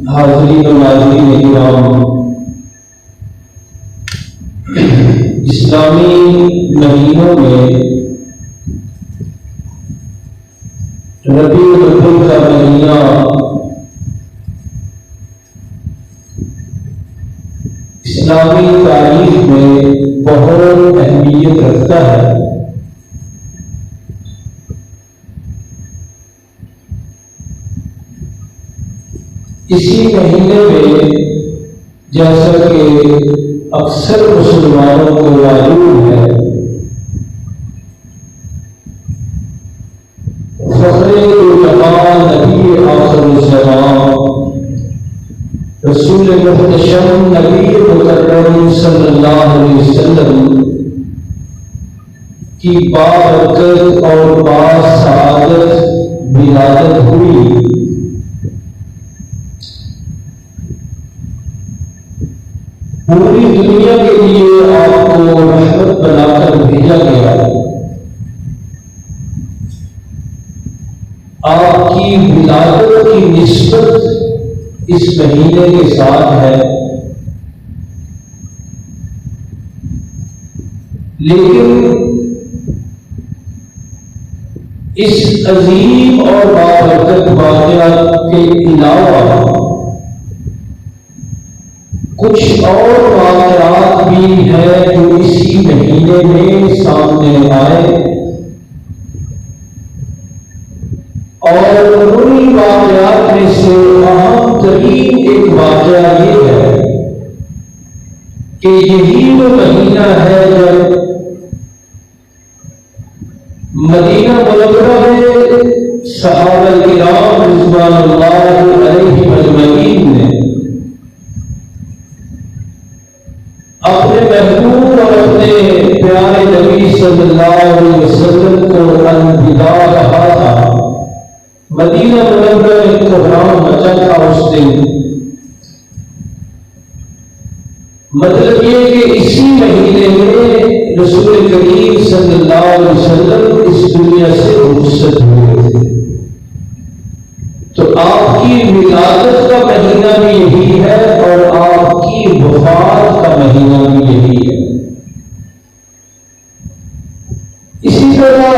حاضرین و ناظرین کرام، اسلامی مہینوں میں ربیع الاول کا مہینہ اسلامی تاریخ میں بہت اہمیت رکھتا ہے۔ اسی مہینے میں جیسا کہ اکثر مسلمانوں کو معلوم ہے، فخر جہان نبی آخر الزمان رسول محتشم نبی مکرم صلی اللہ علیہ وسلم کی بابرکت اور باسعادت ولادت ہوئی۔ پوری دنیا کے لیے آپ کو رحمت بنا کر بھیجا گیا۔ آپ کی ولادت کی نسبت اس مہینے کے ساتھ ہے، لیکن اس عظیم اور بابرکت واقعہ کے علاوہ کچھ اور واقعات بھی ہیں جو اسی مہینے میں سامنے آئے، اور ان واقعات میں سے اہم ترین ایک واقعہ یہ ہے کہ یہی وہ مہینہ ہے جب مدینہ منورہ میں صحابہ کرام رضوان اللہ علیہم اجمعین نے اپنے محبوب اور اپنے پیارے نبی صلی اللہ علیہ وسلم کو الوداع کہا تھا۔ مدینہ منورہ میں کوہرام مچا تھا اس دن۔ مطلب یہ کہ اسی مہینے میں رسول کریم صلی اللہ علیہ وسلم اس دنیا سے رخصت ہوئے تھے، تو آپ کی ولادت کا مہینہ بھی یہی ہے اور آپ کی وفات کا مہینہ بھی یہی ہے۔ اسی طرح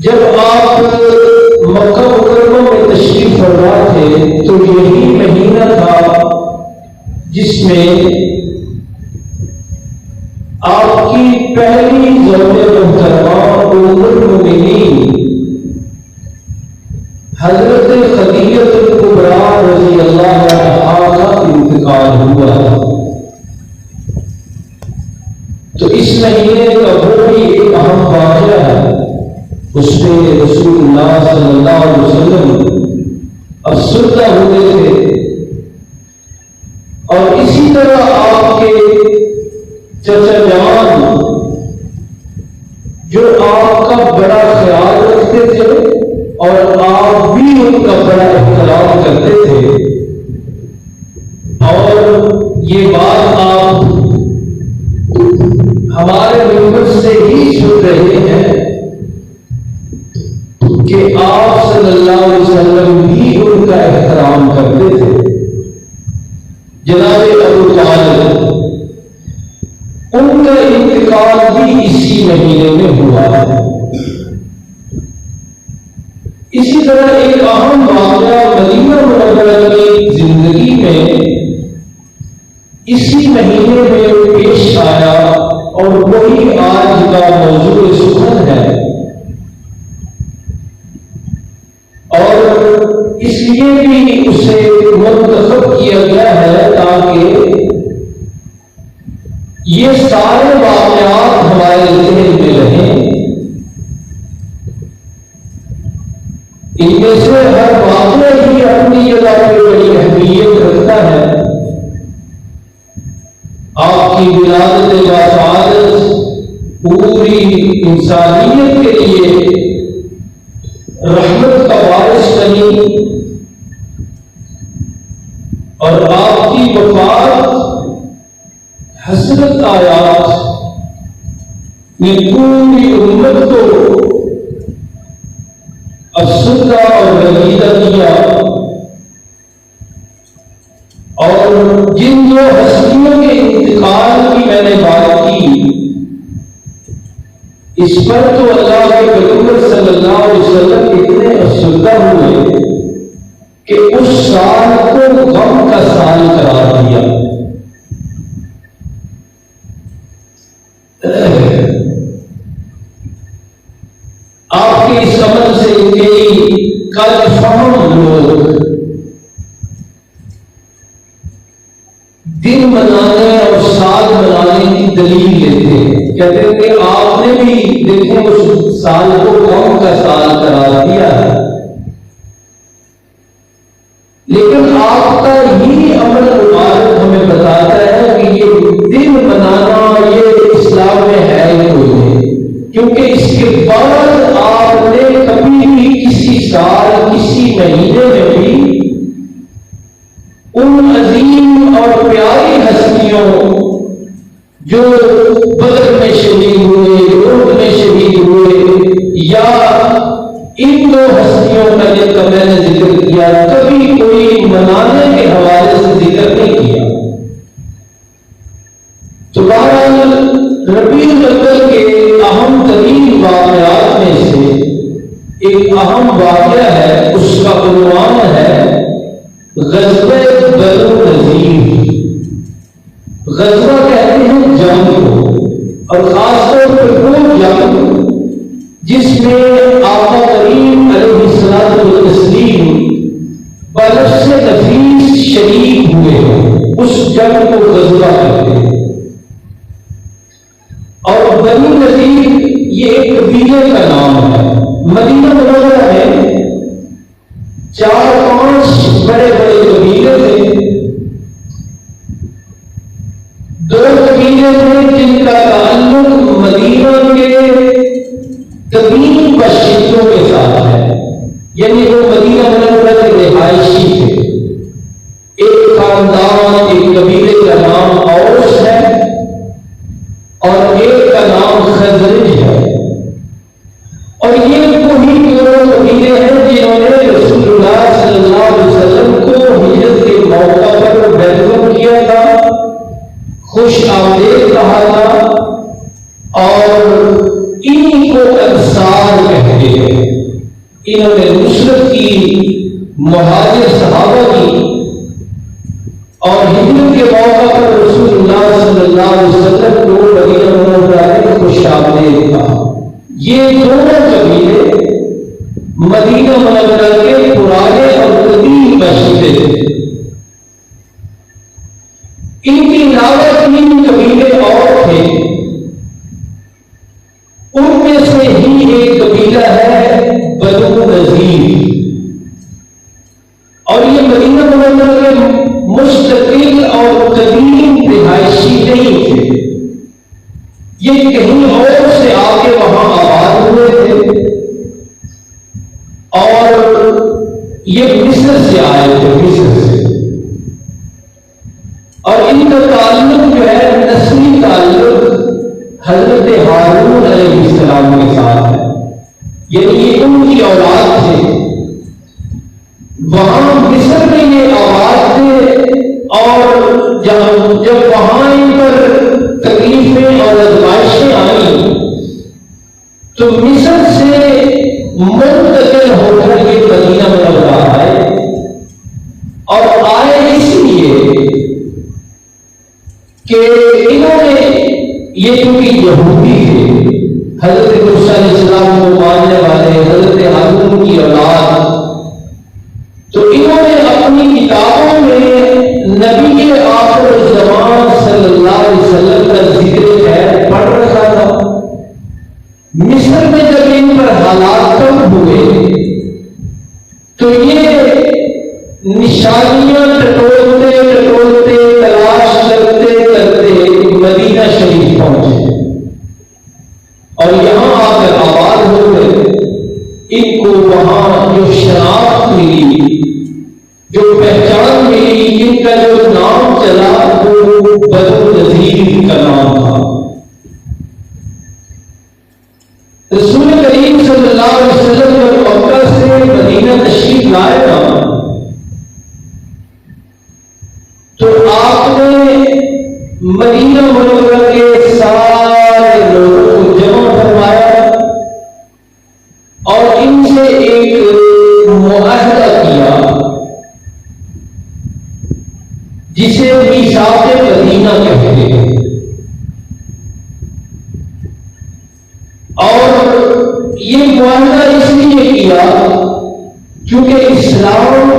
جب آپ مکہ مکرمہ میں تشریف فرما تھے تو یہی مہینہ تھا جس میں آپ کی پہلی زوج محترمہ ام المؤمنین حضرت خدیجہ الکبریٰ رضی اللہ عنہا کا انتقال ہوا۔ تو اس مہینے کا وہ بھی ایک اہم واقعہ ہے، اس میں رسول اللہ صلی اللہ علیہ وسلم افسردہ ہوتے تھے، اور اسی طرح آپ کے چچا جان جو آپ کا بڑا خیال رکھتے تھے اور آپ بھی ان کا بڑا احترام کرتے تھے، اور یہ بات آپ ہمارے ممبر سے ہی سن رہے ہیں کہ آپ صلی اللہ علیہ وسلم بھی ان کا احترام کرتے تھے۔ جناب ابو طالب ان کا انتقال بھی اسی مہینے میں ہوا ہے۔ اسی طرح ایک اہم واقعہ مدینہ منورہ کی زندگی میں اسی مہینے میں پیش آیا، اور وہی آج کا موضوع سخن ہے، اور اس لیے بھی اسے منتخب کیا گیا ہے تاکہ یہ سارے واقعات ہمارے ذہن میں رہیں۔ ان میں سے ہر واقعہ ہی اپنی جگہ پہ بڑی اہمیت رکھتا ہے۔ آپ کی ولادت باسعادت پوری انسانیت کے لیے رحمت کا باعث بنی، اور آپ کی وفات حسرت آیات نے پوری امت کو افسردہ اور رنجیدہ کیا، دو ہستیوں کے انتقال کی میں نے بات کی، اس پر تو اللہ کے پیغمبر صلی اللہ علیہ وسلم اتنے افسردہ ہوئے کہ اس سال کو غم کا سال قرار دیا۔ آپ کے اس عمل سے کئی قلب فہم لوگ دن منانے اور سال منانے کی دلیل لیتے ہیں، کہتے ہیں کہ آپ نے بھی دیکھیں اس سال کو غم کا سال قرار دیا ہے، لیکن آپ کا ہی عمل مبارک ہمیں بتاتا ہے کہ یہ دن منانا یہ اسلام میں ہے ہی نہیں، کیونکہ اس کے بعد آپ نے کبھی بھی کسی سال کسی مہینے میں بھی ان عظیم اور پیاری ہستیوں جو بدر میں شہید ہوئے، احد میں شہید ہوئے، یا ان دو ہستیوں کا جن کا میں نے ذکر کیا، کبھی کوئی منانے کے حوالے سے ذکر نہیں کیا۔ تو بہرحال ربیع الاول کے اہم ترین واقعات میں سے ایک اہم واقعہ ہے، اس کا عنوان ہے غزوہ بنو نذیر۔ غزوہ کہتے ہیں جنگ کو، اور خاص طور پر وہ جنگ جس میں آقا کریم علیہ الصلوۃ والتسلیم بنفس نفیس شریک ہوئے ہیں، اس جنگ کو غزوہ کہتے ہیں۔ اور بنو نذیر یہ ایک قبیلے کا نام ہے، مدینہ منورہ میں 4-5 بڑے بڑے قبیلے تھے، 2 قبیلے تھے جن کا تعلق مدینہ کے قدیم باشندوں کے ساتھ ہے، یعنی وہ مدینہ منورہ کے رہائشی تھے۔ ایک خاندان، ایک قبیلے کا نام اوس ہے اور ایک کا نام خزرج ہے، اور یہ وہی 2 قبیلے ہیں جنہوں نے رسول اللہ صلی اللہ علیہ وسلم کو ہجرت کے موقع پر ویلکم کیا تھا، خوش آمدید کہا تھا، اور انہی کو انصار کہتے ہیں۔ انہوں نے نصرت کی، مہاجر صحابہ کی، اور ہجرت کے موقع پر رسول اللہ صلی اللہ علیہ وسلم کو مدینہ منورہ میں خوش آمدید کہا۔ یہ دونوں قبیلے مدینہ منورہ کے پرانے اور قدیم باشندے تھے۔ ان کے علاوہ 3 قبیلے اور تھے، ان میں سے ہی ایک قبیلہ ہے بنو نذیر، اور یہ مدینہ منورہ کے مستقل اور قدیم رہائشی نہیں تھے، یہ کہیں اور سے آ کے وہاں آباد ہوئے تھے، اور یہ مصر سے آئے تھے، مصر سے، اور ان کا تعلق جو ہے نسلی تعلق حضرت ہارون علیہ السلام کے ساتھ ہے، یعنی یہ ان کی اولاد تھے۔ وہاں مصر میں یہ آباد تھے، اور جب وہاں ان پر تکلیفیں اور آزمائشیں آئیں تو مصر سے منتقل ہو کر یہ مدینہ منورہ آئے، اور آئے اس لیے کہ انہوں نے، یہ چونکہ یہودی تھے، حضرت موسیٰ علیہ السلام کو ماننے والے، حضرت ہارون کی اولاد، تو انہوں نے اپنی کتابوں میں نبی آخر الزمان صلی اللہ علیہ وسلم کا ذکر خیر پڑھ رکھا تھا۔ مصر میں جب ان پر حالات کم ہوئے تو یہ نشانیاں ٹٹولتے ٹٹولتے تلاش کرتے کرتے مدینہ شریف پہنچے، اور یہاں آ کر آباد ہو گئے۔ ان کو وہاں جو شناخت ملی، جو پہچان ملی، ان کا جو نام چلا وہ بنو نذیر کا نام تھا۔ رسول کریم صلی اللہ علیہ وسلم جب مکہ سے مدینہ تشریف لائے گا تو آپ نے مدینہ منورہ کے سارے لوگوں کو جمع فرمایا اور ان سے ایک معاہدہ کیا جسے میثاق مدینہ کہتے ہیں، اور یہ معاہدہ اس لیے کیا کیونکہ اسلام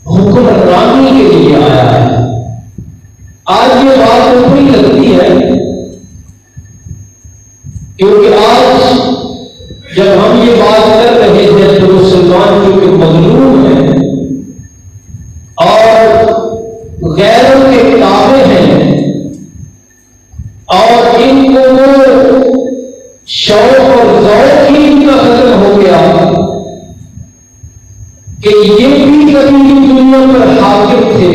حکمرانی کے لیے آیا ہے۔ آج یہ بات تھوڑی لگتی ہے کیونکہ آج جب ہم یہ بات کر رہے ہیں تو مسلمان کیونکہ مظلوم ہیں اور غیروں کے تابع ہیں اور ان کو وہ شوق اور ذوق ہی ان کا ختم ہو گیا کہ یہ بھی کبھی دنیا پر حاکم تھے،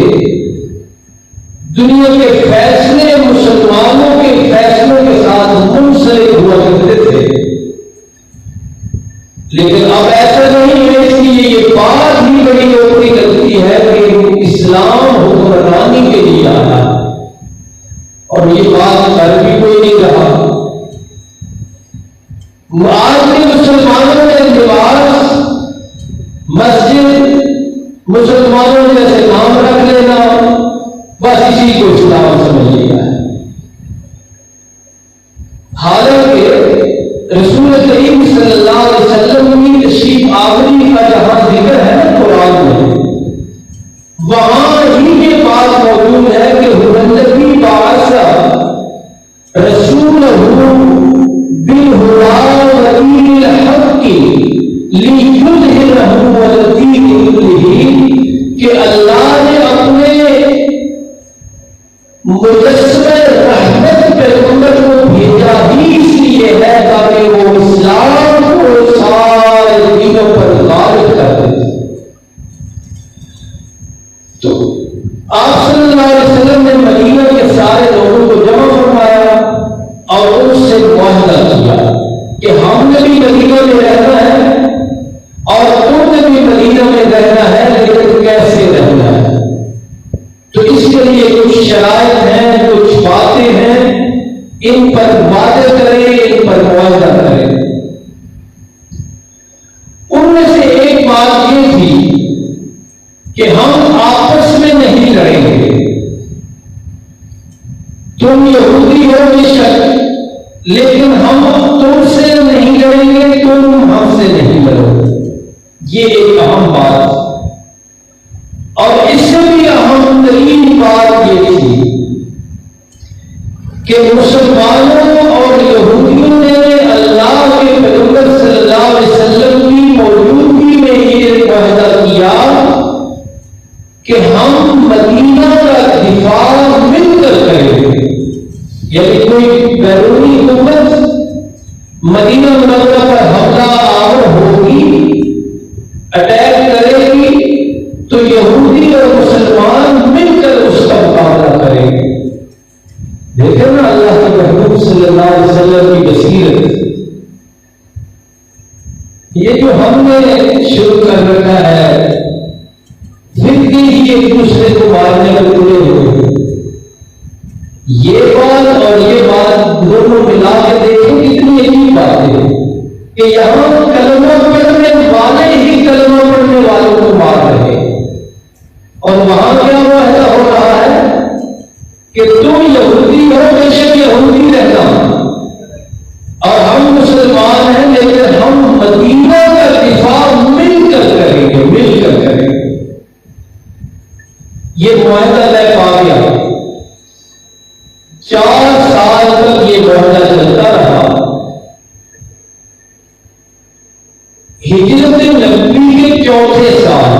دنیا کے فیصلے مسلمانوں کے فیصلوں کے ساتھ منسلک ہوا کرتے تھے، لیکن اب ایسا نہیں ہے۔ اس لیے یہ بات ہی بڑی ہوتی لگتی ہے کہ اسلام حکمرانی کے لیے آیا اور یہ بات کر بھی کوئی نہیں رہا۔ آج کے مسلمانوں نے لباس مسجد مسلمانوں نے جیسے نام رکھ لینا، بس اسی کو اسلام سمجھ لیا ہے۔ حالانکہ رسول کریم صلی اللہ علیہ وسلم کی تشریف آوری کا جہاں ذکر ہے نا قرآن میں، وہاں ہی یہ بات موجود ہے کہ الذی بعث رسولہ بالہدی ودین الحق لیظہرہ علی الدین کلہ، کہ اللہ نے اپنے مجسمہ رحمت پیغمبر کو بھیجا ہی اس لیے ہے تاکہ وہ اسلام کو سارے دینوں پر غالب کر دے۔ تو آپ صلی اللہ علیہ وسلم نے مدینہ کے سارے لوگوں کو جمع فرمایا اور ان سے معاہدہ کیا کہ ہم نے بھی مدینہ میں رہنا ہے اور تم نے بھی مدینہ میں رہنا ہے، لیکن کیسے رہنا ہے؟ تو اس کے لیے کچھ شرائط ہیں، کچھ باتیں ہیں، ان پر وعدے کریں، ان پر معاہدہ کریں۔ ان میں سے ایک بات یہ تھی کہ ہم آپس میں نہیں لڑیں گے، تم یہودی ہو بے شک، لیکن ہم تم سے نہیں لڑیں گے، تم ہم سے نہیں لڑو۔ یہ ایک اہم بات، اور اس سے بھی اہم ترین بات یہ تھی کہ مسلمانوں اور یہودیوں نے اللہ کے پیغمبر صلی اللہ علیہ وسلم کی موجودگی میں یہ معاہدہ کیا کہ ہم مدینہ کا دفاع مل کر کریں گے۔ یعنی کوئی بیرونی حکومت مدینہ منورہ پر حملہ آور ہوگی، اٹیک کرے گی، تو یہودی اور مسلمان مل کر اس کا مقابلہ کریں گے۔ دیکھیں نا اللہ کے محبوب صلی اللہ علیہ وسلم کی بصیرت، یہ جو ہم نے شروع کر رکھا ہے، پھر ہی ایک دوسرے کو مارنے میں تلے ہوئے، یہ بات اور یہ بات دونوں ملا کے دیکھیں کتنی عجیب بات ہے کہ یہاں کلمہ پڑھنے والے ہی کلمہ پڑھنے والوں کو مار رہے ہیں، اور وہاں کیا معاہدہ ہو رہا ہے کہ تم یہودی ہو بے شک یہودی رہنا، اور ہم مسلمان ہیں لیکن ہم مدینہ کا دفاع مل کر کریں گے، مل کر کریں گے۔ یہ معاہدہ طے پا گیا۔ 4 سال تک یہ معاہدہ چلتا رہا۔ ہجرت نبوی کے 4تھے سال،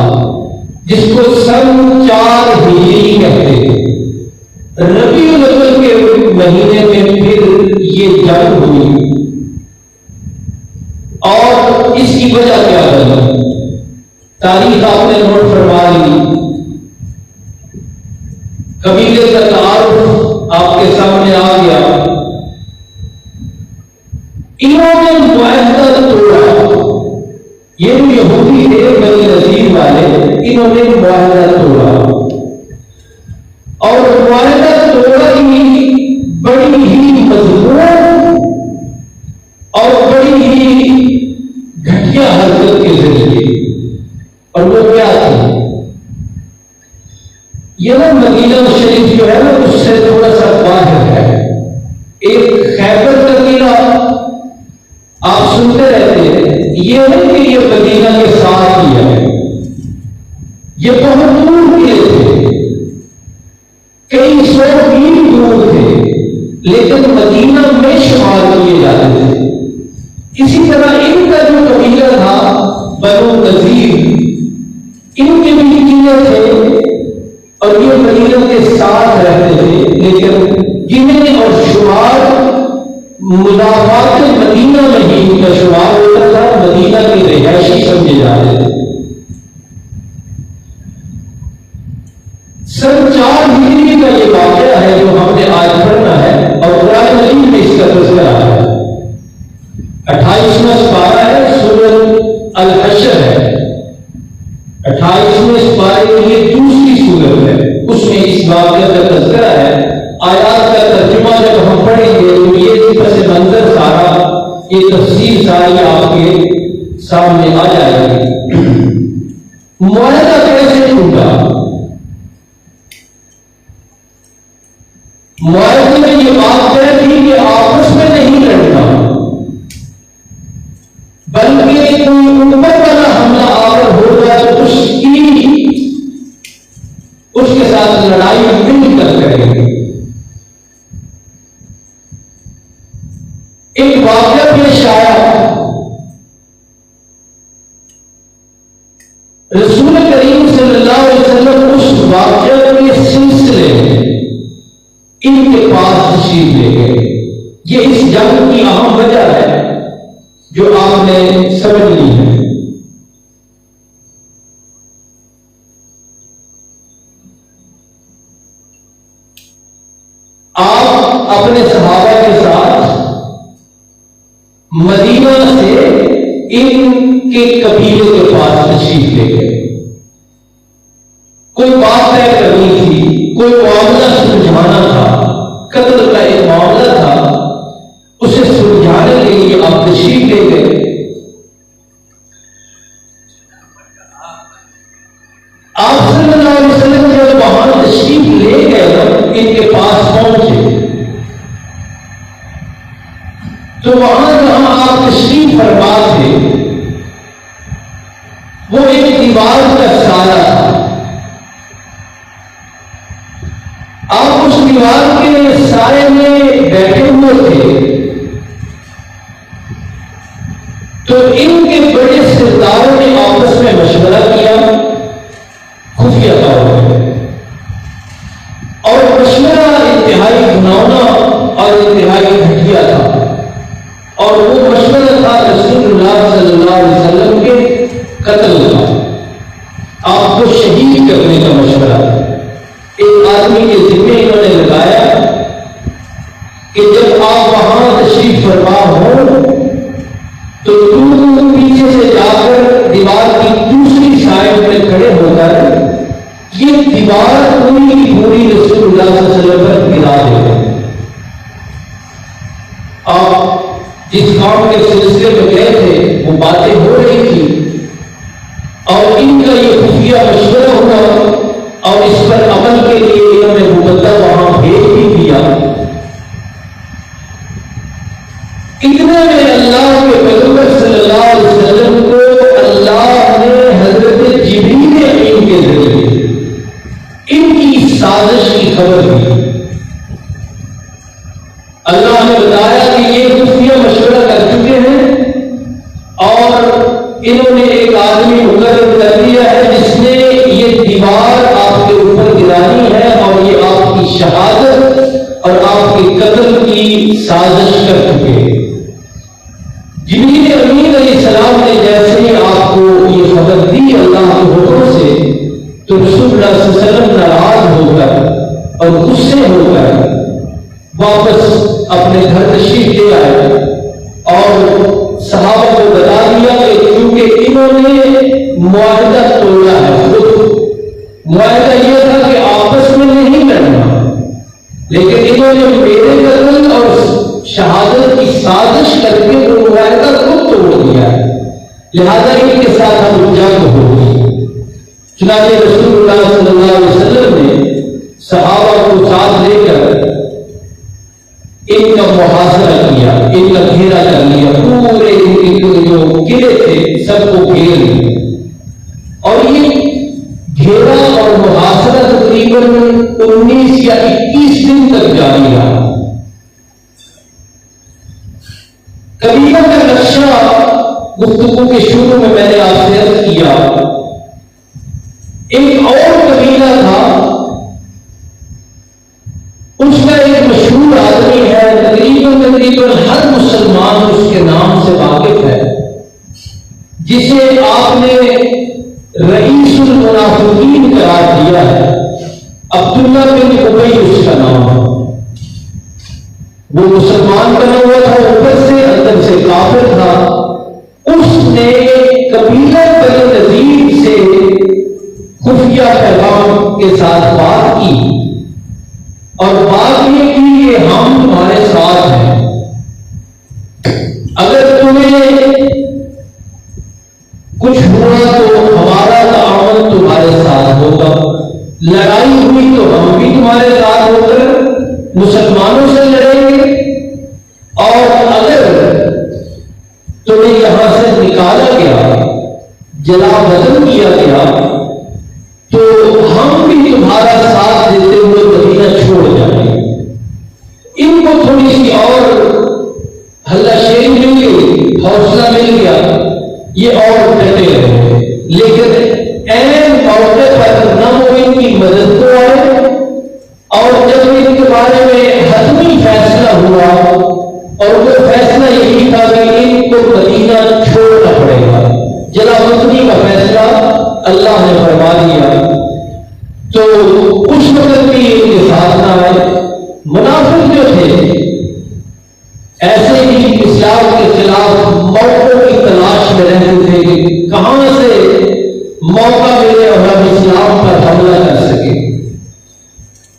جس کو سن 4 ہجری کہتے ہیں، ربیع الاول کے مہینے میں پھر یہ جنگ ہوئی، اور اس کی وجہ کیا بنی تاریخ آپ نے نوٹ فرما لی۔ قبیلے کا تعارف آپ کے سامنے آ گیا۔ انہوں نے معاہدہ توڑا، یہ جو یہودی تھے بنی نذیر والے، انہوں نے معاہدہ توڑا اور معاہدہ توڑا ہی بڑی ہی مضبوط اور بڑی ہی گھٹیا حرکت کے ذریعے، اور وہ کیا تھی؟ یہ نا مدینہ شریف جو ہے نا اس سے تھوڑا سا باہر ہے، ایک خیبر کا قلعہ آپ سنتے رہتے ہیں، یہ نہیں کہ یہ مدینہ کے ساتھ ہی ہے، یہ بہت دور قلعے تھے، کئی سو میل دور تھے، لیکن مدینہ میں شمار کیے جاتے تھے۔ اسی طرح ان کا جو قبیلہ تھا بنو نذیر، ان کے بھی قلعے تھے اور یہ مدینہ کے ساتھ رہتے تھے، لیکن گننے اور شمار مضافات مدینہ میں ہی ان کا شمار ہوتا تھا، مدینہ کی رہائشی سمجھے جاتے تھے۔ سن 4 ہجری کا یہ واقعہ ہے جو ہم نے آج پڑھنا ہے، اور قرآن مجید میں اس کا تذکرہ ہے۔ 28واں سپارہ ہے، سورۃ الحشر ہے، 28ویں سپارے کی یہ دوسری سورت ہے، اس میں اس واقعہ کا تذکرہ ہے۔ آیات کا ترجمہ جب ہم پڑھیں گے تو یہ پس منظر سارا، یہ تفصیل ساری آپ کے سامنے آ جائے گی۔ معاہدہ کیسے ٹوٹا؟ معاہدے میں یہ بات طے تھی کہ آپس میں نہیں لڑنا، بلکہ کوئی اوپر والا حملہ آور ہو جائے تو اس کے ساتھ لڑائی مل کر کریں گے۔ ایک واقعہ پیش آیا، رسول کریم صلی اللہ علیہ وسلم اس واقعہ کے سلسلے میں ان کے پاس تشریف لے گئے۔ یہ اس جنگ کی اہم وجہ ہے جو آپ نے سمجھ لی ہے۔ آپ اپنے صحابہ کے ساتھ مدینہ سے ان کے قبیلے کے پاس تشریف لے گئے۔ کوئی بات طے کرنی تھی، کوئی معاملہ سلجھانا تھا، قتل کا ایک معاملہ تھا، اسے سلجھانے کے لیے آپ تشریف لے گئے۔ آپ صلی اللہ علیہ وسلم جب وہاں تشریف لے گئے، ان کے پاس پہنچے تو وہاں جہاں آپ تشریف فرما تھے وہ ایک دیوار کا سایہ تھا۔ آپ اس دیوار کے سائے میں بیٹھے ہوئے تھے تو ان کے بڑے سرداروں نے آپس میں مشورہ کیا، خفیہ طور پر، اور مشورہ انتہائی گھناؤنا اور انتہائی گھٹیا تھا، اور وہ مشورہ تھا رسول اللہ صلی اللہ علیہ وسلم کے قتل کا، آپ کو شہید کرنے کا مشورہ۔ ایک آدمی کے ذمہ انہوں نے لگایا کہ جب آپ وہاں تشریف فرما ہو تو تم پیچھے سے جا کر دیوار کی دوسری سائڈ میں کھڑے ہو کر یہ دیوار پوری رسول اللہ صلی اللہ علیہ وسلم پر گرا دے۔ آپ جس کام کے سلسلے میں گئے تھے وہ باتیں ہو رہی تھی اور ان کا یہ خفیہ مشورہ ہوا، اور اس پر عمل کے لیے انہوں نے مبدہ وہاں بھیج بھی دیا۔ اتنے میں اللہ کے پیغمبر صلی اللہ علیہ وسلم کو اللہ نے حضرت جبریل امین کے ذریعے ان کی سازش کی خبر دی۔ اللہ نے بتایا کہ یہ خفیہ مشورہ کر چکے ہیں اور انہوں نے ایک آدمی مقرر کر دیا ہے جس نے یہ دیوار آپ کے اوپر گرانی ہے، اور یہ آپ کی شہادت اور آپ کے قتل کی سازش کر چکے۔ جبریل امین علیہ السلام نے جیسے ہی آپ کو یہ خبر دی اللہ کے حکم سے، تو رسول اللہ صلی اللہ علیہ وسلم ناراض ہو کر اور غصے ہو کر واپس اپنے گھر تشریف لے آئے اور صحابہ کو بتا دیا کہ کیونکہ انہوں نے معاہدہ توڑا ہے، خود معاہدہ یہ تھا کہ آپس میں نہیں لڑنا، لیکن انہوں نے میرے قتل اور شہادت کی سازش کر کے وہ معاہدہ خود توڑ دیا ہے، لہذا ان کے ساتھ ہم جنگ ہوگی۔ چنانچہ رسول اللہ صلی اللہ علیہ وسلم نے صحابہ کو ساتھ لے کر ان کا محاصرہ کیا، ان کا گھیرا کر لیا، پورے جو قلعے تھے سب کو گھیر لیا، اور یہ گھیرا اور محاصرہ تقریباً 19 یا 21 دن تک جاری رہا۔ قبیلہ کا نقشہ گفتگو کے شروع میں نے آپ سے عرض کیا، ایک اور قبیلہ تھا، اس کا ایک مشہور آدمی ہے، تقریباً ہر مسلمان اس کے نام سے واقف ہے، جسے آپ نے رئیس المنافقین قرار دیا ہے۔ عبداللہ بن ابی اس کا نام ہے، وہ مسلمان بنا ہوا تھا، اوپر سے اندر سے کافر تھا۔ اس نے قبیلہ بنی نذیر سے خفیہ پیغام کے ساتھ بات کی، اور بات یہ کی کہ ہم تمہارے ساتھ ہیں، اگر تمہیں کچھ ہوا تو ہمارا تعاون تمہارے ساتھ ہوگا، لڑائی ہوئی تو ہم بھی تمہارے ساتھ ہو کر مسلمانوں سے لڑیں گے، اور اگر تمہیں یہاں سے نکالا گیا، جلا وطن کیا گیا، تو ہم بھی تمہارا ساتھ دیتے ہوئے مدینہ چھوڑ جائیں گے۔ ان کو تھوڑی سی اور ہلہ شیری مل گئی، حوصلہ مل گیا، یہ اور ڈٹے رہے، لیکن این موقع پر نہ وہ ان کی مدد کو آئے، اور جب ان کے بارے میں حتمی فیصلہ ہوا، اور وہ فیصلہ یہی تھا کہ ان کو مدینہ چھوڑنا پڑے گا، جلا وطنی کا فیصلہ اللہ نے فرما دیا، تو اس وقت بھی ان کے ساتھ نہ آئے۔ منافق جو تھے ایسے ہی اسلام کے خلاف موقعوں کی تلاش میں رہتے تھے کہ کہاں سے موقع ملے اور ہم اسلام پر حملہ کر سکے۔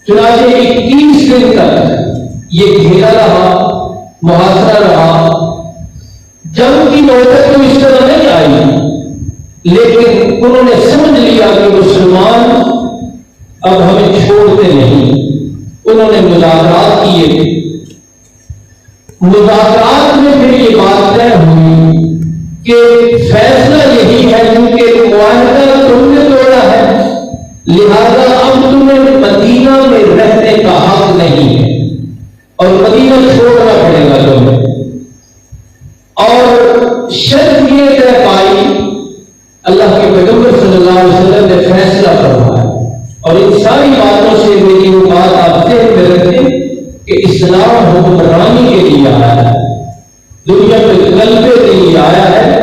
چنانچہ 21 دن تک یہ گھیرا رہا، محاصرہ رہا۔ جنگ کی نوبت تو اس طرح نہیں آئی، لیکن انہوں نے سمجھ لیا کہ مسلمان اب ہمیں چھوڑتے نہیں۔ انہوں نے مذاکرات کیے، مذاکرات میں پھر یہ بات طے ہوئی کہ فیصلہ یہی ہے، کیونکہ معاہدہ تم نے توڑا ہے، لہذا اب تمہیں مدینہ میں رہنے کا حق نہیں ہے، اور مدینہ چھوڑنا پڑے گا تمہیں۔ اور شرط یہ طے پائی، اللہ کے پیغمبر صلی اللہ علیہ وسلم نے فیصلہ فرمایا، اور ان ساری باتوں سے میری وہ بات آپ ذہن میں رکھیں کہ اسلام حکمرانی کے لیے آیا ہے، دنیا میں غلبے کے لیے آیا ہے۔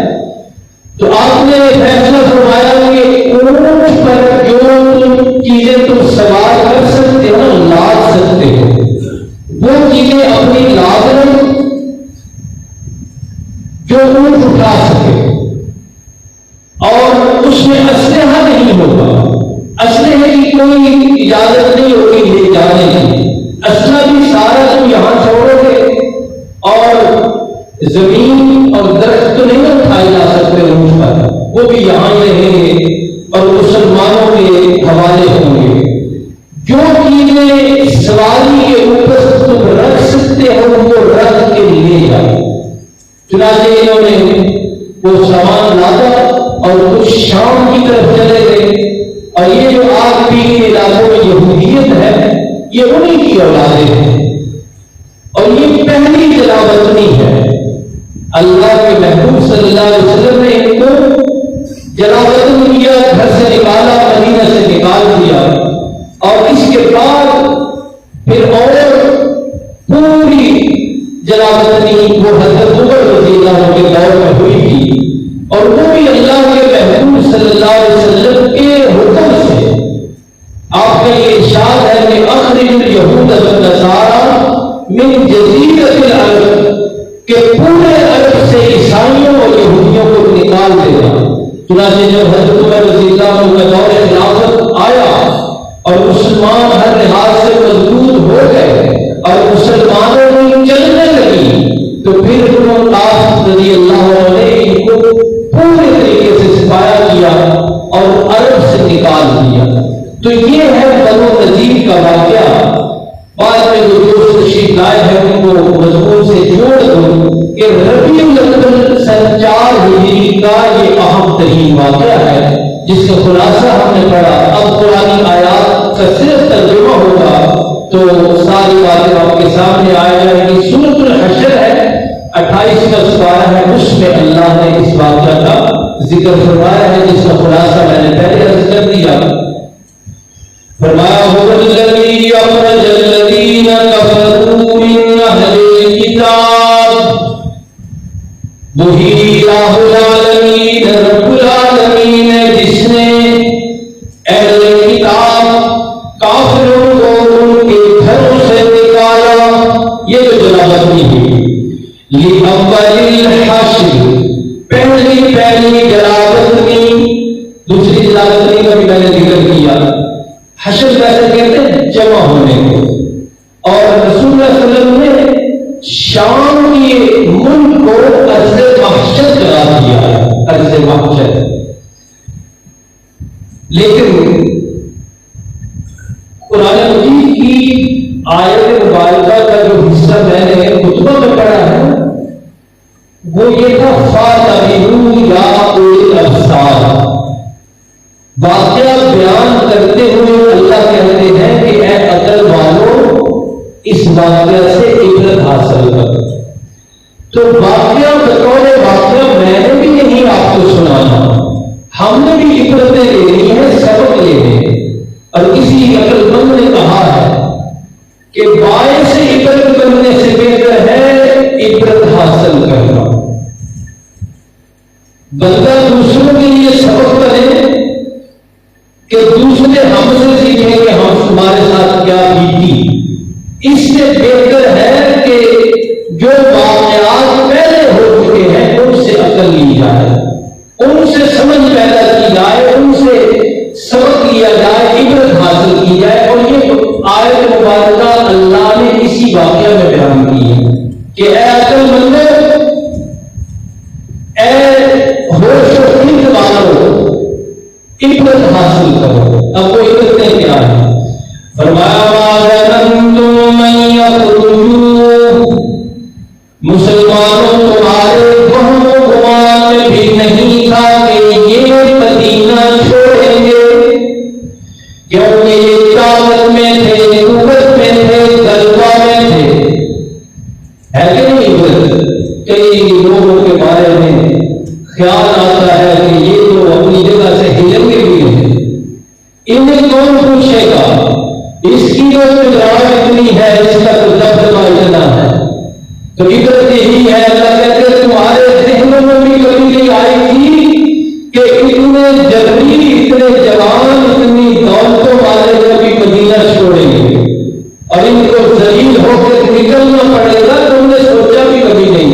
تو آپ نے فیصلہ فرمایا کہ اونٹ پر جو چیزیں تم سوار کر سکتے ہو، لاد سکتے ہو، وہ چیزیں اپنی لاد لو جو اونٹ اٹھا سکے، اور اس میں اسلحہ نہیں ہوگا، اسلحے کی کوئی اجازت نہیں ہوگی لے جانے کی، اسلحہ بھی سارا تم یہاں چھوڑو گے، اور زمین اور درخت تو نہیں اٹھائے جا سکتے اونٹ پر، وہ بھی یہاں رہیں گے اور مسلمانوں کے حوالے ہوں گے۔ جو چیزیں سواری کے اوپر تم رکھ سکتے ہو وہ رکھ کے لے جاؤ۔ چنانچہ انہوں نے وہ سامان لادا اور کچھ شام کی طرف چلے گئے، اور یہ جو آگ پی کے علاقوں میں یہودیت ہے، یہ انہی کی اولادیں ہیں، اور یہ پہلی جلا وطنی ہے۔ اللہ کے محبوب صلی اللہ علیہ وسلم نے ان کو جلا وطن کیا، گھر سے نکالا، مدینہ سے نکال دیا، اور اس کے بعد پھر اور پوری جلا وطنی وہ حضرت عمر رضی اللہ عنہ کے دور میں ہوئی تھی، اور وہ بھی اللہ کے محبوب صلی اللہ علیہ وسلم کے حکم سے۔ آپ کا یہ ارشاد ہے کہ اخرج اليہود والنصارى من جزیرۃ العرب، کہ پورے عرب سے عیسائیوں اور یہودیوں کو نکال دے گا۔ چنانچہ جب حضرت عمر رضی اللہ عنہ کا دور خلافت آیا اور مسلمان ہر لحاظ سے مضبوط ہو گئے، اور عرب سے نکال دیا. تو یہ ہے بنو نذیر کا واقعہ. بعد میں جو دوست تشریف لائے ہیں ان کو مضمون سے جوڑ دوں کہ ربیع الاول سن 4 ہجری کا یہ اہم ترین واقعہ ہے جس کا خلاصہ ہم نے پڑھا. اب قرآن آیات کا صرف ترجمہ ہوگا تو ساری باتیں آپ کے سامنے آ جائیں گی. سورۃ الحشر ہے 28 کا سپارہ ہے, اس میں اللہ نے اس واقعہ کا ذکر فرمایا ہے جس کا خلاصہ میں نے پہلے عرض کر دیا. فرمایا هو الذی اخرج الذین کفروا من اہل الکتاب, وہی الہ العالمین رب العالمین ہے جس نے اہل کتاب کافروں کو ان کے گھروں سے نکالا. یہ جو جلالت ہوئی لِأَوَّلِ الْحَشْرِ, پہلی جلالت کی. دوسری جلالت کا بھی میں نے ذکر کیا. حشر کیسے کہتے ہیں جمع ہونے کو. اور رسول اللہ صلی اللہ علیہ وسلم نے شام کے ملک کو ارض محشر قرار دیا ہے, ارض محشر. لیکن قرآن مجید کی آیت مبارکہ کا جو حصہ میں نے خطبہ میں پڑھا ہے وہ یہ تھا فَاتَبِعُوا يَا أُولِي الْأَبْصَارِ. واقعہ بیان کرتے ہوئے اللہ کہتے ہیں کہ اے عقل والو اس واقعہ سے عبرت حاصل کرو. تو واقعہ بطور واقعہ میں نے بھی نہیں آپ کو سنانا, ہم نے بھی عبرتیں لینی ہے, سبق لینے. اور کسی عقل مند نے کہا ہے کہ باعث عبرت کرنے سے بہتر ہے عبرت حاصل کرنا. بندہ دوسروں کے لیے سبق کرے کہ دوسرے ہم سے سیکھیں کہ ہم تمہارے ساتھ کیا بیتی. اس سے بہتر ہے کہ جو واقعات پہلے ہو چکے ہیں ان سے عقل لی جائے, ان سے سمجھ پیدا کی جائے, ان سے سبق لیا جائے, عبرت حاصل کی جائے. اور یہ آیت مبارکہ اللہ نے اسی واقعہ میں بیان کی ہے کہ اے عقل مندو, اے ہوش و حکمت والو, عبرت حاصل کرو. اب وہ عبرتیں کیا ہیں؟ فرمایا مسلمانوں تمہارے وہم و گمان میں بھی نہیں تھا کہ یہ مدینہ چھوڑیں گے, کیونکہ یہ طاقت میں تھے, قوت میں تھے, غلبہ میں تھے. ہے کہ نہیں؟ کئی لوگوں کے بارے میں خیال آتا ہے کہ یہ تو اپنی جگہ سے ہلیں گے بھی نہیں. انہیں کون پوچھے گا, اس کی جو جرات اتنی ہے, اس کا تو دبدبہ اتنا ہے. تو عبرت یہی ہے, اللہ کہتے ہیں تمہارے ذہنوں میں بھی کبھی نہیں آئی تھی کہ اتنے جلدی, اتنے جوان, اتنی دولتوں والے کبھی مدینہ چھوڑیں گے اور ان کو ذلیل ہو کے نکلنا پڑے گا. تم نے سوچا بھی کبھی نہیں.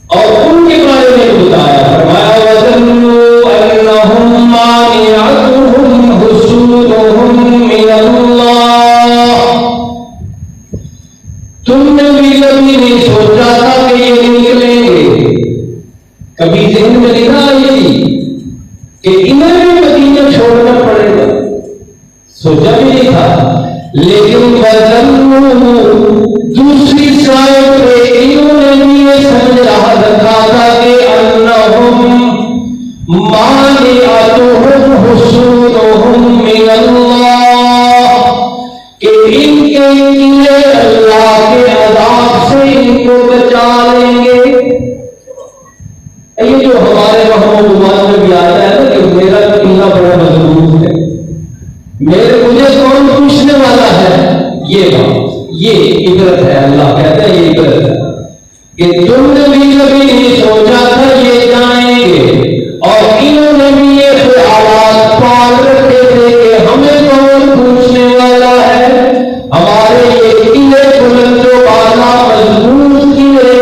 اور ان کے بارے میں بتایا, فرمایا وَظَنُّوا أَنَّهُمْ مَانِعَتُهُمْ حُصُولُهُمْ مِنَ اللَّهِ. تم نے بھی کبھی نہیں سوچا تھا کہ یہ نکلیں گے, کبھی ذہن میں نہیں آئی تھی کہ انہیں بھی مدینہ چھوڑنا پڑے گا, سوچا بھی نہیں تھا. لیکن وَظَنُّوا, دوسری سائڈ پہ انہوں نے بھی یہ سمجھ رکھا تھا کہ انہم مانعتہم حصولہم من اللہ, کہ ان کے لیے اللہ کے عذاب سے ان کو بچا لیں گے. یہ جو ہمارے وہم و گمان میں بھی آتا ہے نا کہ میرا قلعہ بڑا مضبوط ہے, مجھے کون پوچھنے والا ہے, یہ بات, یہ عبرت ہے. اللہ کہتا ہے یہ عبرت ہے کہ تم نے بھی کبھی نہیں سوچا تھا یہ جائیں گے, اور انہوں نے بھی یہ خیالات پال رکھے تھے کہ ہمیں کون پوچھنے والا ہے, ہمارے یہ قلعے بلند و بالا مضبوط قلعے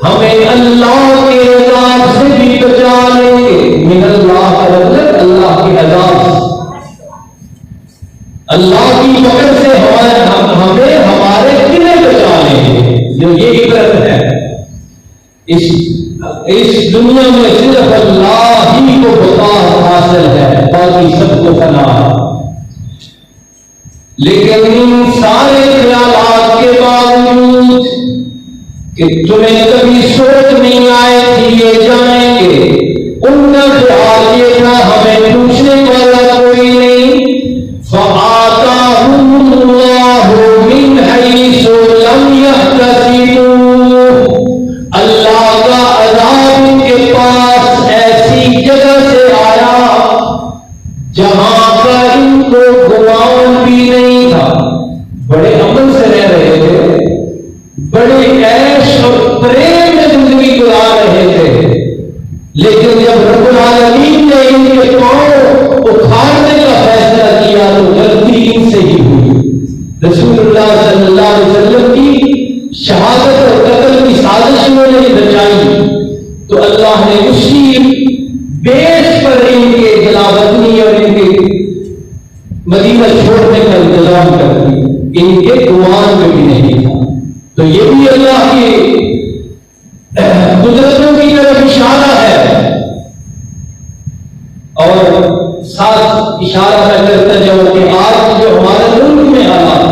ہمیں اللہ کے عذاب سے بھی بچا لیں گے. من اللہ کا مطلب اللہ کے عذاب سے, اللہ کی پکڑ سے ہمیں ہمارے قلعے بچا لیں گے. جو یہ عبرت ہے, اس دنیا میں صرف اللہ ہی کو بتا کہ تمہیں کبھی سوچ نہیں آئے تھی یہ جائیں گے، ان کا خیال یہ تھا ہمیں پوچھنے والا کوئی نہیں۔ فآتاہم اللہ من حیث لم یحتسبوا، اللہ کا عذاب ان کے پاس ایسی جگہ سے آیا جہاں کا ان کو گمان بھی نہیں تھا۔ بڑے امن سے رہ رہے تھے، بڑے عیش اور پریم میں زندگی گزار رہے تھے، لیکن جب رب العالمین نے ان کے پاؤں اکھاڑنے کا فیصلہ کیا تو غلطی ان سے ہی ہوئی۔ رسول اللہ صلی اللہ علیہ وسلم کی شہادت اور قتل کی سازش میں نہیں بچائی تو اللہ نے اسی بیس پر ان کے جلاوطنی اور ان کے مدینہ چھوڑنے کا انتظام کر دی، ان کے گمان میں بھی نہیں تھا۔ تو یہ بھی اللہ کی قدرتوں کی طرف اشارہ ہے، اور ساتھ اشارہ میں کرتا جاؤں کہ آج جو ہمارے ملک میں حالات،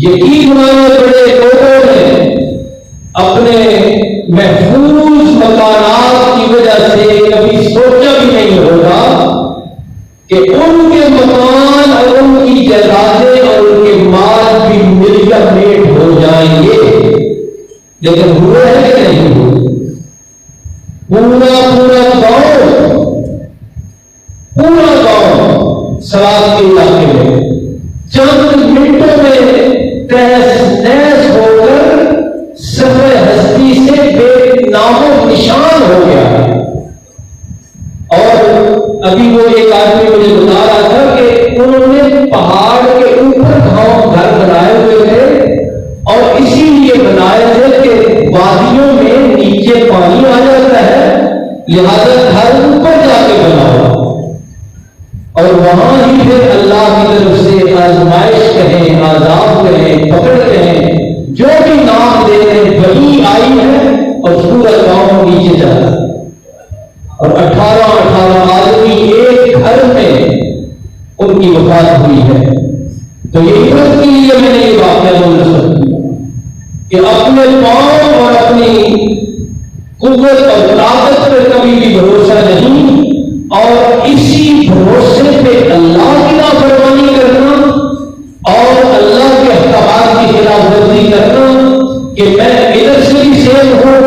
یقین مانے بڑے لوگوں نے اپنے محفوظ مکانات کی وجہ سے کبھی سوچا بھی نہیں ہوگا کہ ان کے مکان اور ان کی جائیدادیں اور ان کے مال بھی مل کر میٹ ہو جائیں گے، لیکن ہوا ہے کہ نہیں ہوا؟ پورا گاؤں سوات کے علاقے میں چند منٹوں میں تہس نہس ہو کر سفر ہستی سے بے نام و نشان ہو گیا ہے۔ اور ابھی وہ ایک آدمی مجھے بتا رہا تھا کہ انہوں نے پہاڑ کے اوپر گھر بنائے ہوئے تھے، اور اسی لیے بنائے تھے کہ وادیوں میں نیچے پانی آ جاتا ہے، لہذا گھر اوپر جا کے بنا ہوا، اور وہاں ہی پھر اللہ کی طرف سے آزمائش کہیں، عذاب کہیں، پکڑ کہیں، جو بھی نام دے رہے وہی آئی ہے، اور پورا گاؤں نیچے جاتا ہے، اور 18 آدمی ایک گھر میں ان کی وفات ہوئی ہے۔ تو یہ عبرت کے لیے میں نے یہ واقعہ منتخب کیا کہ اپنے پاؤں اور اپنی قوت اور طاقت پر کبھی بھی بھروسہ نہیں، اور اسی بھروسے پہ اللہ کی نافرمانی کرنا اور اللہ کے احکامات کی خلاف ورزی کرنا کہ میں ادھر سے بھی سیو ہوں،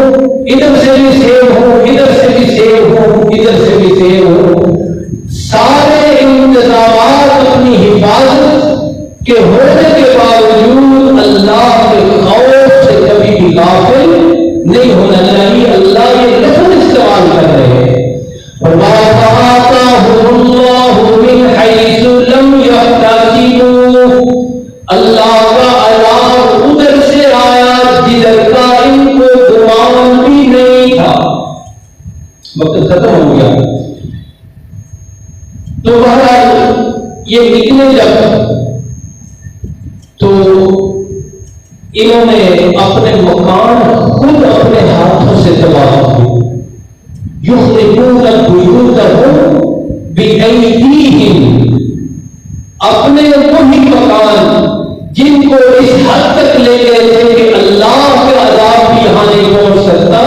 ادھر سے بھی سیو ہوں، ادھر سے بھی سیو ہوں، ادھر سے بھی سیو ہوں، سارے انتظامات اپنی حفاظت کے ہونے کے باوجود اللہ کے خوف سے کبھی بھی غافل نہیں ہونا چاہیے۔ اللہ یہ لفظ استعمال کر رہے ہیں، اللہ کا عذاب ادھر سے آیا جدھر کا ان کو گمان بھی نہیں تھا۔ وقت ختم ہو گیا تو بہرحال یہ نکلے جب تو انہوں نے اپنے مکان خود اپنے ہاتھوں سے تباہ کیے۔ یخربون بیوتہم بایدیہم، اپنے وہی مکان جن کو اس حد تک لے گئے تھے کہ اللہ کا عذاب بھی یہاں نہیں پہنچ سکتا،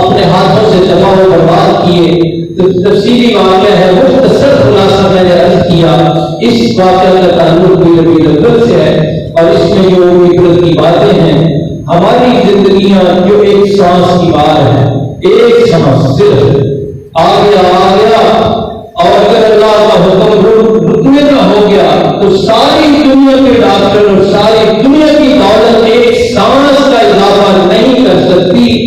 اپنے ہاتھوں سے تباہ و برباد کیے۔ تو تفصیلی واقعہ ہے، مختصر خلاصہ میں نے عرض کیا، اس واقعہ کا تعلق بھی ربیع الاول سے ہے، اور اس میں جو عبرت کی باتیں ہیں، ہماری زندگیاں جو ایک سانس کی بار ہے، ایک سانس صرف آ گیا، اور اگر اللہ کا حکم رکنے نہ ہو گیا تو ساری دنیا کے ڈاکٹر اور ساری دنیا کی دولت ایک سانس کا اضافہ نہیں کر سکتی۔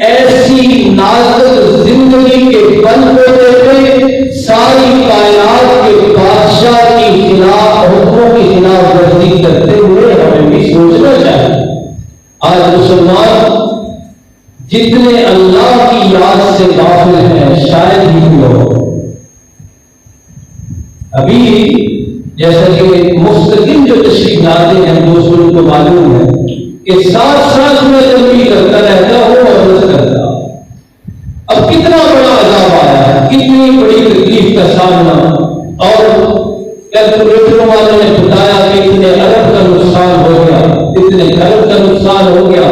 ایسی نازک زندگی کے بند ہوتے ہوئے ساری کائنات کے بادشاہ کی خلاف حکموں کی خلاف ورزی کرتے ہوئے ہمیں بھی سوچنا چاہیے۔ آج مسلمان جتنے اللہ کی یاد سے غافل ہیں شاید ہی لوگ، ابھی جیسا کہ مستقل جو تشریف لاتے ہیں دوستوں کو معلوم ہے کہ ساتھ میں تنبیہ کرتا رہتا ہو اور رد کرتا۔ اب کتنا بڑا عذاب آیا ہے، کتنی بڑی تکلیف کا سامنا، اور کیلکولیٹروں والوں نے بتایا کہ اتنے ارب کا نقصان ہو گیا، اتنے ارب کا نقصان ہو گیا،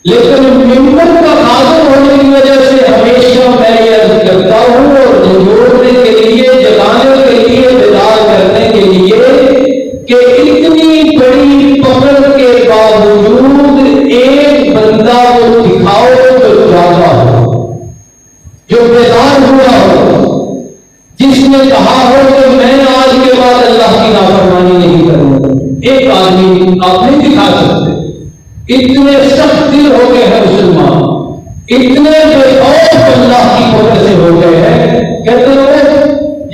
لیکن ممبر کا خادم ہونے کی وجہ سے ہمیشہ میں یہ عرض کرتا ہوں اور جھنجھوڑنے کے لیے، جگانے کے لیے، بیدار کرنے کے لیے کہ اتنی بڑی پکڑ کے باوجود ایک بندہ کو دکھاؤ جو جاگا ہو، جو بیدار ہوا ہو، جس نے کہا ہو کہ میں آج کے بعد اللہ کی نافرمانی نہیں کروں گا۔ ایک آدمی آپ نہیں دکھا سکتے، اتنے سخت دل ہو گئے ہیں مسلمان، اتنے بے خوف اللہ کی وجہ سے ہو گئے ہیں، کہتے ہیں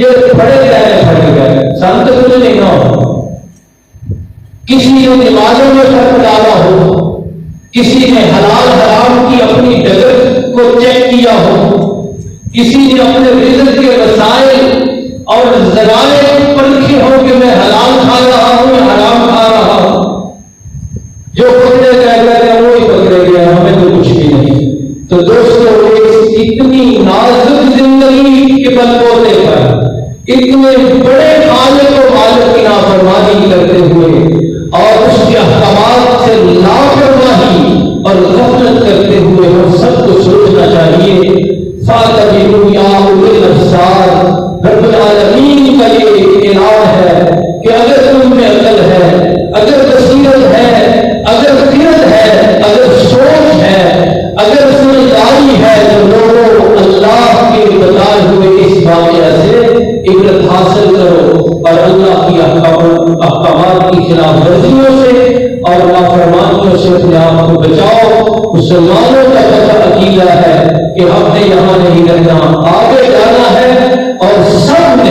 یہ پڑے گئے سانت کچھ نہیں نہ ہو۔ کسی نے نمازوں میں فرق ڈالا ہو، کسی نے حلال حرام کی اپنی ڈگر کو چیک کیا ہو، کسی نے اپنے رزق کے وسائل اور ذرائع پرکھے ہو کہ میں حلال کھا رہا ہوں یا حرام کھا رہا ہوں، جو پکڑے گئے وہی پکڑے گئے، ہمیں تو کچھ بھی نہیں۔ تو دوستو، اتنی نازک زندگی کے بلبوتے پر اتنے بڑے خالق و مالک کی نافرمانی کرتے ہوئے اور اس کے احکامات سے لاپرواہی اور غفلت کرتے ہوئے ہم سب کو سوچنا چاہیے۔ فَاتَبِعُوا يَا أُولِي الْأَبْصَارِ، رب العالمین کا یہ اعلان ہے کہ اگر تم میں عقل ہے، اگر بصیرت ہے، اگر خرد ہے، اگر سوچ ہے، اگر سمجھداری ہے، تو لوگوں اللہ کے بتائے ہوئے اس واقعہ سے عبرت حاصل کرو اور اللہ کی احکامات کی خلاف ورزیوں سے اور نافرمانیوں سے اپنے آپ کو بچاؤ۔ مسلمانوں کا پتہ عقیدہ ہے کہ ہم نے یہاں نہیں رہنا، آگے جانا ہے، اور سب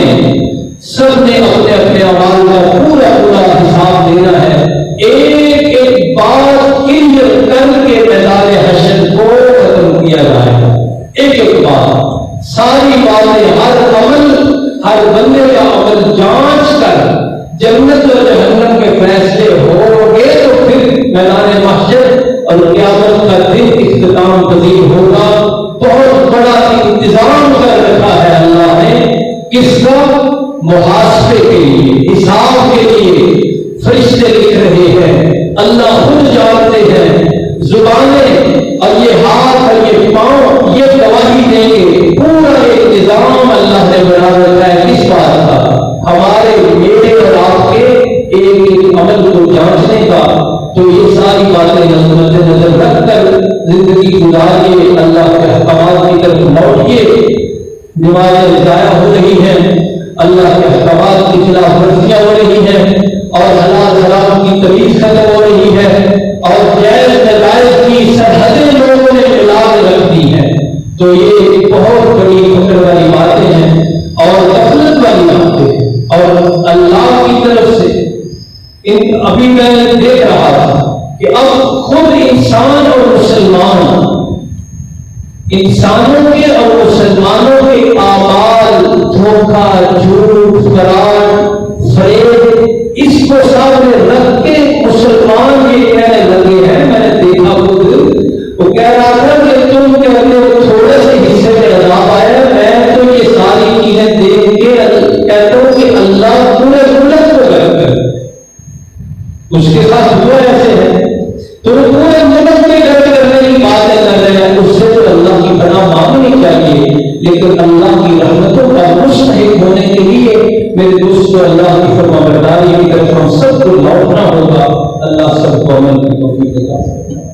نے اپنے اپنے اعمال کا پورا حساب دینا ہے۔ ایک ایک بات کلیئر کر کے میدان حشر کو ختم کیا جائے گا، ایک ایک بات، ساری باتیں، ہر عمل، ہر بندے کا عمل جانچ کر جنت و جہنم کے فیصلے ہوں گے تو پھر میدان محشر اور قیامت کا دن اختتام پذیر ہوگا۔ بہت بڑا انتظام کر رکھا ہے اللہ نے، کس کا؟ محاسبے کے لیے، حساب کے لیے۔ فرشتے لکھ رہے ہیں، اللہ خود جانتے ہیں، زبانیں اور یہ ہاتھ اور یہ پاؤں یہ گواہی دیں گے۔ پورا انتظام اللہ نے بنا رکھا ہے کس بات کا؟ ہمارے میرے اور آپ کے ایک ایک عمل کو جانچنے کا۔ تو یہ ساری باتیں مد نظر رکھ کر زندگی گزاریے، اللہ کے احکامات کی طرف لوٹیے۔ نمازیں ضائع ہو رہی ہیں، اللہ کے احکامات کی خلاف ورزیاں ہو رہی ہیں، اور حلال حرام کی تمیز ختم ہو رہی ہے، اور جائز ناجائز کی سرحدیں لوگوں نے ملا کے رکھ دی ہیں۔ تو یہ بہت بڑی فکر والی باتیں ہیں اور غفلت والی باتیں ہیں، اور اللہ کی طرف سے ابھی میں دیکھ رہا تھا کہ اب خود انسان اور مسلمان، انسانوں کے اور مسلمانوں کے اعمال، دھوکہ، جھوٹ، فراڈ، فریب، اس کو سامنے رکھ کے مسلمان یہ کہنے لگے ہیں، میں نے دیکھا خود، وہ کہہ رہا تھا کہ تم کہتے ہو تھوڑے سے حصے میں عذاب آیا، میں تو یہ ساری چیزیں دیکھ کے کہتا ہوں کہ اللہ پورے ملک کو غرق کر، اس کے ساتھ ہوا ایسے ہے، تو پورے ملک میں غرق کرنے کی باتیں کر رہے ہیں۔ اس سے تو اللہ کی پناہ مانگنی چاہیے، لیکن اللہ کی رحمتوں کا مستحق ہونے کے لیے میرے دوستو اللہ کی فرمانبرداری کی طرف ہم سب کو لوٹنا ہوگا۔ اللہ سب کو عمل کی توفیق عطا فرمائے۔